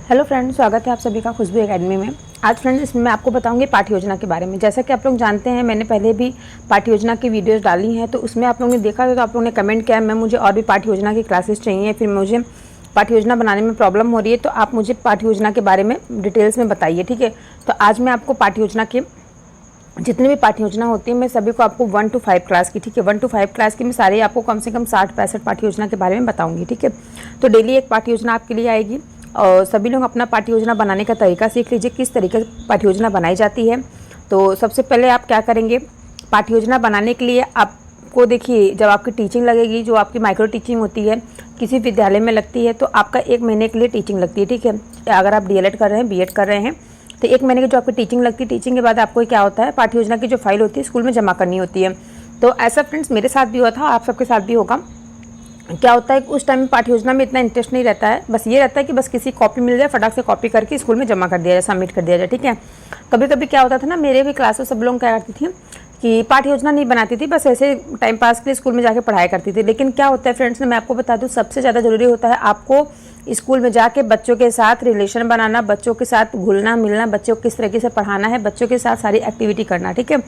Hello friends, स्वागत है आप सभी का खुशबू एकेडमी में। आज फ्रेंड्स इसमें मैं आपको बताऊंगी पाठ्य योजना के बारे में। जैसा कि आप लोग जानते हैं, मैंने पहले भी पाठ्य योजना की वीडियोस डाली हैं, तो उसमें आप लोगों ने देखा था, तो आप लोगों ने कमेंट किया मैं मुझे और भी पाठ्य योजना की क्लासेस चाहिए, फिर मुझे पाठ्य योजना बनाने में प्रॉब्लम हो रही है, तो आप मुझे पाठ्य योजना के बारे में डिटेल्स में बताइए। ठीक है, तो आज मैं आपको पाठ्य योजना के जितनी भी पाठ्य योजना होती है मैं सभी को आपको 1 to 5 क्लास की, ठीक है, 1 to 5 क्लास की मैं सारी आपको कम से कम 60-65 पाठ्य योजना के बारे में बताऊंगी। ठीक है, तो डेली एक पाठ्य योजना आपके लिए आएगी और सभी लोग अपना पाठ्य योजना बनाने का तरीका सीख लीजिए, किस तरीके से पाठ्य योजना बनाई जाती है। तो सबसे पहले आप क्या करेंगे, पाठ्य योजना बनाने के लिए आपको देखिए, जब आपकी टीचिंग लगेगी, जो आपकी माइक्रो टीचिंग होती है किसी विद्यालय में लगती है, तो आपका 1 महीने के लिए टीचिंग लगती है। ठीक है, अगर आप DLED कर रहे हैं, BEd कर रहे हैं, तो 1 महीने की जो आपकी टीचिंग लगती है, टीचिंग के बाद आपको क्या होता है, पाठ्य योजना की जो फाइल होती है स्कूल में जमा करनी होती है। तो ऐसा फ्रेंड्स मेरे साथ भी हुआ था, आप सबके साथ भी होगा। क्या होता है कि उस टाइम में पाठ्य योजना में इतना इंटरेस्ट नहीं रहता है, बस ये रहता है कि बस किसी कॉपी मिल जाए, फटाक से कॉपी करके स्कूल में जमा कर दिया जाए, सबमिट कर दिया जाए। ठीक है, कभी कभी क्या होता था ना, मेरे भी क्लासेस सब लोग क्या करती थी कि पाठ्य योजना नहीं बनाती थी, बस ऐसे टाइम पास के लिए स्कूल में जाके पढ़ाई करती थी। लेकिन क्या होता है फ्रेंड्स, मैं आपको बता दूँ, सबसे ज़्यादा ज़रूरी होता है आपको स्कूल में जाके बच्चों के साथ रिलेशन बनाना, बच्चों के साथ घुलना मिलना, बच्चों को किस तरीके से पढ़ाना है, बच्चों के साथ सारी एक्टिविटी करना। ठीक है,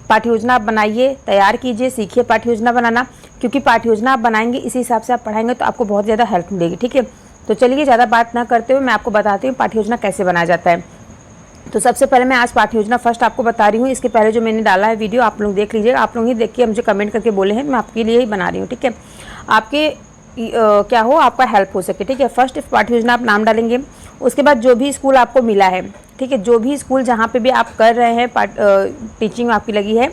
पाठ्य योजना आप बनाइए, तैयार कीजिए, सीखिए पाठ्य योजना बनाना, क्योंकि पाठ्य योजना आप बनाएंगे, इसी हिसाब से आप पढ़ाएंगे तो आपको बहुत ज़्यादा हेल्प मिलेगी। ठीक है, तो चलिए ज़्यादा बात ना करते हुए मैं आपको बताती हूँ पाठ्य योजना कैसे बनाया जाता है। तो सबसे पहले मैं आज पाठ्य योजना फर्स्ट आपको बता रही हूँ। इसके पहले जो मैंने डाला है वीडियो, आप लोग देख लीजिएगा, आप लोग ही देखिए, मुझे कमेंट करके बोले हैं, मैं आपके लिए ही बना रही हूँ। ठीक है, आपके क्या हो, आपका हेल्प हो सके। ठीक है, फर्स्ट पाठ्य योजना आप नाम डालेंगे, उसके बाद जो भी स्कूल आपको मिला है, ठीक है, जो भी स्कूल जहाँ पे भी आप कर रहे हैं टीचिंग आपकी लगी है,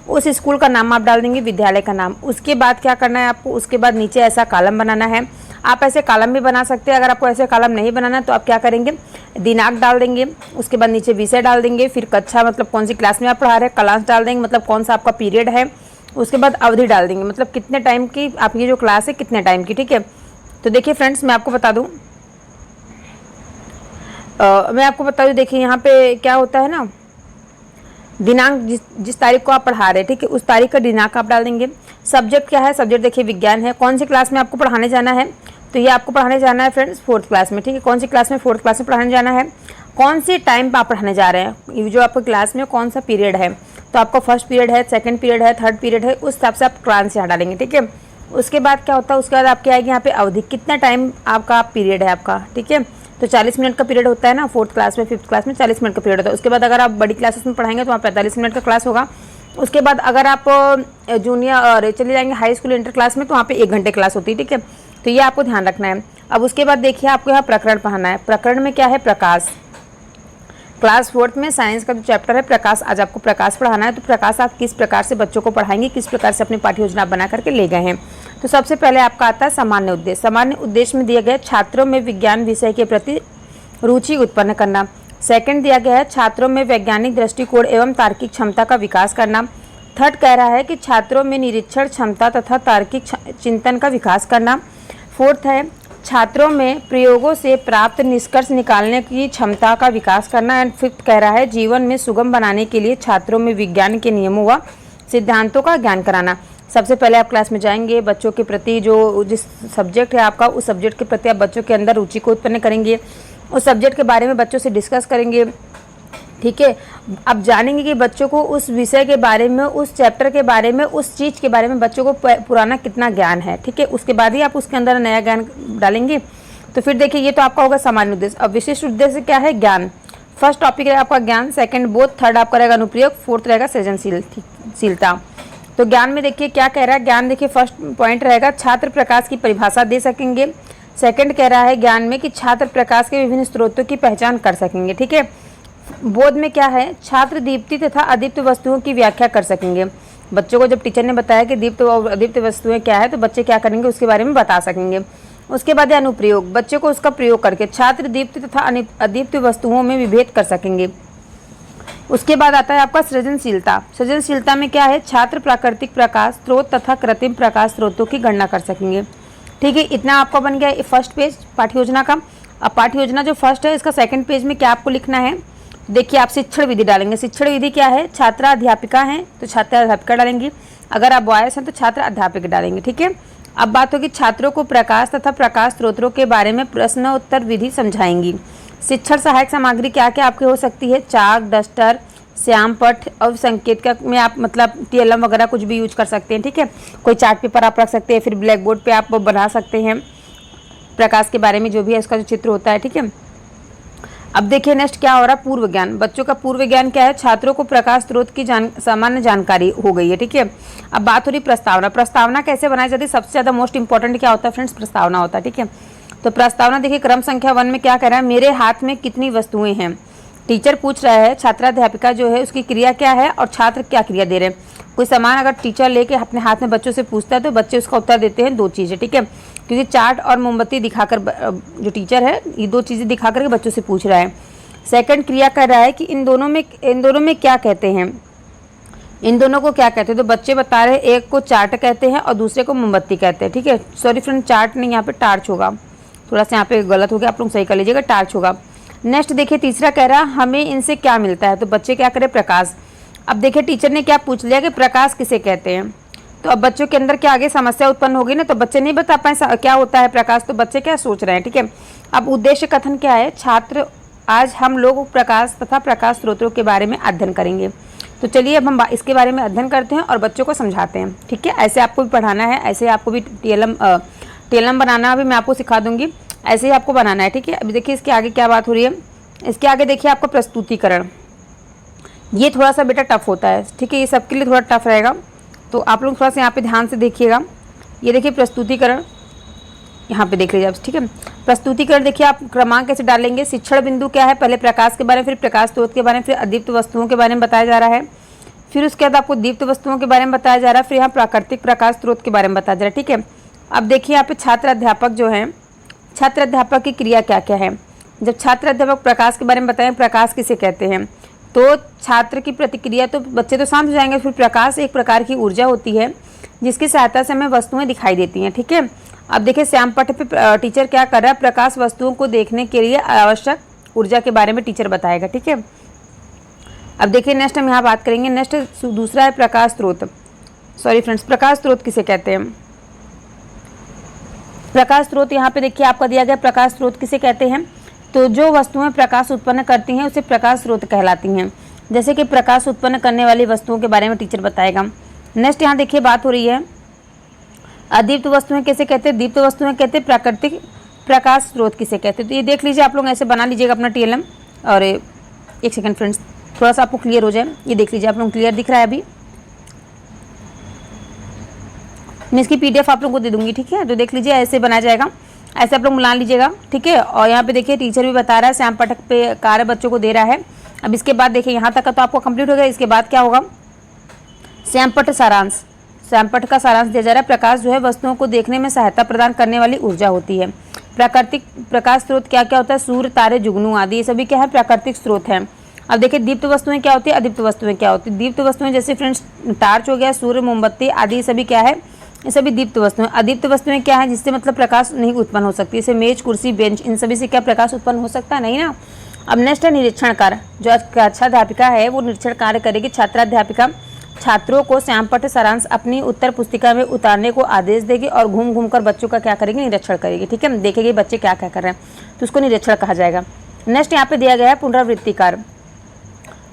उस स्कूल का नाम आप डाल देंगे, विद्यालय का नाम। उसके बाद क्या करना है आपको, उसके बाद नीचे ऐसा कॉलम बनाना है। आप ऐसे कॉलम भी बना सकते हैं, अगर आपको ऐसे कॉलम नहीं बनाना तो आप क्या करेंगे, दिनांक डाल देंगे, उसके बाद नीचे विषय डाल देंगे, फिर कक्षा मतलब कौन सी क्लास में आप पढ़ा रहे हैं, क्लास डाल देंगे, मतलब कौन सा आपका पीरियड है, उसके बाद अवधि डाल देंगे, मतलब कितने टाइम की आपकी जो क्लास है, कितने टाइम की। ठीक है, तो देखिए फ्रेंड्स मैं आपको बता दूँ, देखिए यहाँ पे क्या होता है ना, दिनांक जिस तारीख को आप पढ़ा रहे हैं, ठीक है, उस तारीख का दिनांक आप डाल देंगे। सब्जेक्ट क्या है, सब्जेक्ट देखिए विज्ञान है। कौन सी क्लास में आपको पढ़ाने जाना है, तो ये आपको पढ़ाने जाना है फ्रेंड्स 4th क्लास में। ठीक है, कौन सी क्लास में, 4th क्लास में पढ़ाने जाना है। कौन सी टाइम पर आप पढ़ाने जा रहे हैं, ये जो आपको क्लास में कौन सा पीरियड है, तो आपका फर्स्ट पीरियड है, सेकेंड पीरियड है, थर्ड पीरियड है, उस हिसाब से आप क्लास यहाँ डालेंगे। ठीक है, उसके बाद क्या होता है, उसके बाद आपकी आएगी यहाँ पे अवधि, कितना टाइम आपका पीरियड है आपका। ठीक है, तो 40 मिनट का पीरियड होता है ना, 4th क्लास में, 5th क्लास में 40 मिनट का पीरियड होता है। उसके बाद अगर आप बड़ी क्लासेस में पढ़ाएंगे तो वहाँ 45 मिनट का क्लास होगा। उसके बाद अगर आप जूनियर चले जाएंगे हाई स्कूल इंटर क्लास में, तो वहाँ पे 1 घंटे क्लास होती है। ठीक है, तो ये आपको ध्यान रखना है। अब उसके बाद देखिए आपको यहाँ प्रकरण पढ़ाना है। प्रकरण में क्या है, प्रकाश। क्लास 4th में साइंस का जो चैप्टर है प्रकाश, आज आपको प्रकाश पढ़ाना है। तो प्रकाश आप किस प्रकार से बच्चों को पढ़ाएंगे, किस प्रकार से अपनी पाठ्य योजना बना करके ले गए हैं। तो सबसे पहले आपका आता है सामान्य उद्देश्य। सामान्य उद्देश्य में दिया गया छात्रों में विज्ञान विषय के प्रति रुचि उत्पन्न करना। सेकंड दिया गया है छात्रों में वैज्ञानिक दृष्टिकोण एवं तार्किक क्षमता का विकास करना। थर्ड कह रहा है कि छात्रों में निरीक्षण क्षमता तथा तार्किक चिंतन का विकास करना। फोर्थ है छात्रों में प्रयोगों से प्राप्त निष्कर्ष निकालने की क्षमता का विकास करना। एंड फिफ्थ कह रहा है जीवन में सुगम बनाने के लिए छात्रों में विज्ञान के नियमों व सिद्धांतों का ज्ञान कराना। सबसे पहले आप क्लास में जाएंगे, बच्चों के प्रति जो जिस सब्जेक्ट है आपका, उस सब्जेक्ट के प्रति आप बच्चों के अंदर रुचि को उत्पन्न करेंगे, उस सब्जेक्ट के बारे में बच्चों से डिस्कस करेंगे। ठीक है, अब जानेंगे कि बच्चों को उस विषय के बारे में, उस चैप्टर के बारे में, उस चीज़ के बारे में बच्चों को पुराना कितना ज्ञान है। ठीक है, उसके बाद ही आप उसके अंदर नया ज्ञान डालेंगे। तो फिर देखिए ये तो आपका होगा सामान्य उद्देश्य। अब विशिष्ट उद्देश्य क्या है, ज्ञान। फर्स्ट टॉपिक रहेगा आपका ज्ञान, सेकंड बोध, थर्ड आपका रहेगा अनुप्रयोग, फोर्थ रहेगा सृजनशीलता। तो ज्ञान में देखिए क्या कह रहा है, ज्ञान देखिए फर्स्ट पॉइंट रहेगा छात्र प्रकाश की परिभाषा दे सकेंगे। सेकंड कह रहा है ज्ञान में कि छात्र प्रकाश के विभिन्न स्रोतों की पहचान कर सकेंगे। ठीक है, बोध में क्या है, छात्र दीप्ति तथा अदीप्त वस्तुओं की व्याख्या कर सकेंगे। बच्चों को जब टीचर ने बताया कि दीप्त और अदीप्त वस्तुएं क्या है, तो बच्चे क्या करेंगे, उसके बारे में बता सकेंगे। उसके बाद है अनुप्रयोग, बच्चों को उसका प्रयोग करके छात्र दीप्त तथा अदीप्त वस्तुओं में विभेद कर सकेंगे। उसके बाद आता है आपका सृजनशीलता। सृजनशीलता में क्या है, छात्र प्राकृतिक प्रकाश स्रोत तथा कृत्रिम प्रकाश स्रोतों की गणना कर सकेंगे। ठीक है, इतना आपका बन गया फर्स्ट पेज पाठ्य योजना का। अब पाठ्य योजना जो फर्स्ट है, इसका सेकंड पेज में क्या आपको लिखना है, देखिए आप शिक्षण विधि डालेंगे। शिक्षण विधि क्या है, छात्रा अध्यापिका हैं तो छात्रा अध्यापिका डालेंगी, अगर आप बॉयस हैं तो छात्र अध्यापक डालेंगे। ठीक है, अब बात होगी छात्रों को प्रकाश तथा प्रकाश स्रोतों के बारे में प्रश्न उत्तर विधि समझाएंगी। शिक्षण सहायक सामग्री क्या क्या आपकी हो सकती है? चाक, डस्टर, श्याम पट्ट और संकेत का में आप मतलब टीएलएम वगैरह कुछ भी यूज कर सकते हैं। ठीक है, कोई चार्ट पेपर आप रख सकते हैं, फिर ब्लैक बोर्ड पे आप बना सकते हैं प्रकाश के बारे में जो भी है इसका जो चित्र होता है। ठीक है, अब देखिए नेक्स्ट क्या हो रहा है, पूर्व ज्ञान। बच्चों का पूर्व ज्ञान क्या है? छात्रों को प्रकाश स्रोत की सामान्य जानकारी हो गई है। ठीक है, अब बात हो रही प्रस्तावना। प्रस्तावना कैसे बनाई जाती है? सबसे ज़्यादा मोस्ट इंपॉर्टेंट क्या होता है फ्रेंड्स? प्रस्तावना होता है। ठीक है, तो प्रस्तावना देखिए क्रम संख्या 1 में क्या कह रहा है, मेरे हाथ में कितनी वस्तुएं हैं। टीचर पूछ रहा है, छात्राध्यापिका जो है उसकी क्रिया क्या है और छात्र क्या क्रिया दे रहे हैं। कोई सामान अगर टीचर लेके अपने हाथ में बच्चों से पूछता है तो बच्चे उसका उत्तर देते हैं 2 चीज़ें। ठीक है, क्योंकि चार्ट और मोमबत्ती दिखाकर जो टीचर है ये 2 चीज़ें दिखाकर के बच्चों से पूछ रहा है। सेकंड क्रिया कर रहा है कि इन दोनों में क्या कहते हैं, इन दोनों को क्या कहते हैं। तो बच्चे बता रहे हैं, एक को चार्ट कहते हैं और दूसरे को मोमबत्ती कहते हैं। ठीक है, सॉरी फ्रेंड, चार्ट नहीं, यहाँ पे टार्च होगा, थोड़ा सा यहाँ पे गलत हो गया, आप लोग सही कर लीजिएगा, टार्च होगा। नेक्स्ट देखिए तीसरा कह रहा है, हमें इनसे क्या मिलता है। तो बच्चे क्या करें, प्रकाश। अब देखिए टीचर ने क्या पूछ लिया कि प्रकाश किसे कहते हैं। तो अब बच्चों के अंदर क्या आगे समस्या उत्पन्न होगी ना, तो बच्चे नहीं बता पाए क्या होता है प्रकाश, तो बच्चे क्या सोच रहे हैं। ठीक है, अब उद्देश्य कथन क्या है, छात्र आज हम लोग प्रकाश तथा प्रकाश स्रोतों के बारे में अध्ययन करेंगे। तो चलिए अब हम इसके बारे में अध्ययन करते हैं और बच्चों को समझाते हैं। ठीक है, ऐसे आपको भी पढ़ाना है, ऐसे आपको भी टीएलएम बनाना भी मैं आपको सिखा दूंगी, ऐसे ही आपको बनाना है। ठीक है, अभी देखिए इसके आगे क्या बात हो रही है, इसके आगे देखिए आपका प्रस्तुतिकरण। ये थोड़ा सा बेटा टफ होता है। ठीक है, ये सबके लिए थोड़ा टफ रहेगा, तो आप लोग थोड़ा सा यहाँ पे ध्यान से देखिएगा। ये देखिए प्रस्तुतिकरण, यहाँ पे देख लीजिए आप। ठीक है, प्रस्तुतिकरण देखिए आप क्रमांक कैसे डालेंगे। शिक्षण बिंदु क्या है, पहले प्रकाश के बारे में, फिर प्रकाश स्रोत के बारे में, फिर अदीप्त वस्तुओं के बारे में बताया जा रहा है, फिर उसके बाद आपको दीप्त वस्तुओं के बारे में बताया जा रहा है, फिर यहाँ प्राकृतिक प्रकाश स्रोत के बारे में बताया जा रहा है। ठीक है, अब देखिए यहाँ पे छात्र अध्यापक जो है, छात्र अध्यापक की क्रिया क्या क्या है। जब छात्र अध्यापक प्रकाश के बारे में बताएं, प्रकाश किसे कहते हैं, तो छात्र की प्रतिक्रिया, तो बच्चे तो शांत हो जाएंगे। फिर प्रकाश एक प्रकार की ऊर्जा होती है जिसकी सहायता से हमें वस्तुएं दिखाई देती हैं। ठीक है, अब देखिए श्याम पट्ट पे टीचर क्या कर रहा है, प्रकाश वस्तुओं को देखने के लिए आवश्यक ऊर्जा के बारे में टीचर बताएगा। ठीक है, अब देखिए नेक्स्ट हम यहाँ बात करेंगे। नेक्स्ट दूसरा है प्रकाश स्रोत। सॉरी फ्रेंड्स, प्रकाश स्रोत किसे कहते हैं। प्रकाश स्रोत यहाँ पे देखिए आपका दिया गया, प्रकाश स्रोत किसे कहते हैं, तो जो वस्तुएं प्रकाश उत्पन्न करती हैं उसे प्रकाश स्रोत कहलाती हैं। जैसे कि प्रकाश उत्पन्न करने वाली वस्तुओं के बारे में टीचर बताएगा। नेक्स्ट यहाँ देखिए बात हो रही है, अदीप्त वस्तुएं कैसे कहते हैं, दीप्त वस्तुएं कहते हैं, प्राकृतिक प्रकाश स्रोत किसे कहते हैं। तो ये देख लीजिए आप लोग, ऐसे बना लीजिएगा अपना टीएलएम। और एक सेकंड फ्रेंड्स, थोड़ा सा आपको क्लियर हो जाए, ये देख लीजिए आप लोग, क्लियर दिख रहा है अभी। मैं इसकी पीडीएफ आप लोगों को दे दूंगी। ठीक है, तो देख लीजिए ऐसे बनाया जाएगा, ऐसे आप लोग मिला लीजिएगा। ठीक है, और यहाँ पे देखिए टीचर भी बता रहा है, श्याम पट्ट पे कार्य बच्चों को दे रहा है। अब इसके बाद देखिए यहाँ तक का तो आपको कंप्लीट हो गया। इसके बाद क्या होगा, श्याम पट्ट सारांश। श्याम पट्ट का सारांश दिया जा रहा है, प्रकाश जो है वस्तुओं को देखने में सहायता प्रदान करने वाली ऊर्जा होती है। प्राकृतिक प्रकाश स्रोत क्या क्या होता है, सूर्य, तारे, जुगनू आदि, ये सभी क्या है, प्राकृतिक स्रोत हैं। अब देखिए दीप्त वस्तुएं क्या होती है, अदीप्त वस्तुएं क्या होती है। दीप्त वस्तुएं जैसे फ्रेंड्स टार्च हो गया, सूर्य, मोमबत्ती आदि, सभी क्या है, ये सभी दीप्त वस्तुएं। अदीप्त वस्तुएं क्या है, जिससे मतलब प्रकाश नहीं उत्पन्न हो सकती, जैसे मेज, कुर्सी, बेंच, इन सभी से क्या प्रकाश उत्पन्न हो सकता है, नहीं ना। अब नेक्स्ट है निरीक्षण कार्य। जो अच्छा अध्यापिका है वो निरीक्षण कार्य करेगी। छात्राध्यापिका छात्रों को श्याम पट्ट सारांश अपनी उत्तर पुस्तिका में उतारने को आदेश देगी और घूम घूम कर बच्चों का क्या करेगी, निरीक्षण करेगी। ठीक है, देखेगी बच्चे क्या क्या कर रहे हैं, तो उसको निरीक्षण कहा जाएगा। नेक्स्ट यहाँ पे दिया गया है पुनरावृत्ति कार्य।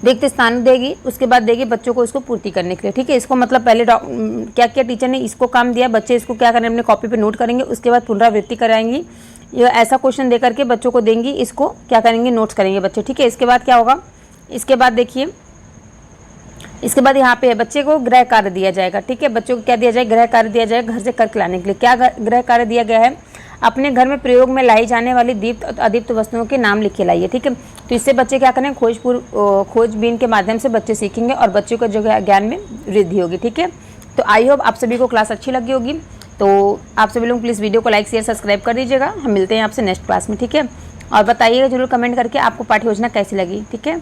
रिक्त स्थान देगी, उसके बाद देगी बच्चों को इसको पूर्ति करने के लिए। ठीक है, इसको मतलब पहले क्या क्या टीचर ने इसको काम दिया, बच्चे इसको क्या करें, अपने कॉपी पे नोट करेंगे, उसके बाद पुनरावृत्ति कराएंगी। ये ऐसा क्वेश्चन दे करके बच्चों को देंगी, इसको क्या करेंगे, नोट्स करेंगे बच्चे। ठीक है, इसके बाद क्या होगा, इसके बाद देखिए, इसके बाद यहाँ पे बच्चे को गृह कार्य दिया जाएगा। ठीक है, बच्चों को क्या दिया जाएगा, गृह कार्य दिया जाएगा, घर से करके लाने के लिए। क्या गृह कार्य दिया गया है, अपने घर में प्रयोग में लाई जाने वाली दीप्त अदीप्त वस्तुओं के नाम लिख के लाइए। ठीक है, तो इससे बच्चे क्या करें, खोजबीन के माध्यम से बच्चे सीखेंगे और बच्चों को जो ज्ञान में वृद्धि होगी। ठीक है, तो आई होप आप सभी को क्लास अच्छी लगी होगी। तो आप सभी लोग प्लीज़ वीडियो को लाइक शेयर सब्सक्राइब कर दीजिएगा। हम मिलते हैं आपसे नेक्स्ट क्लास में। ठीक है, और बताइएगा जरूर कमेंट करके आपको पाठ्य योजना कैसी लगी। ठीक है।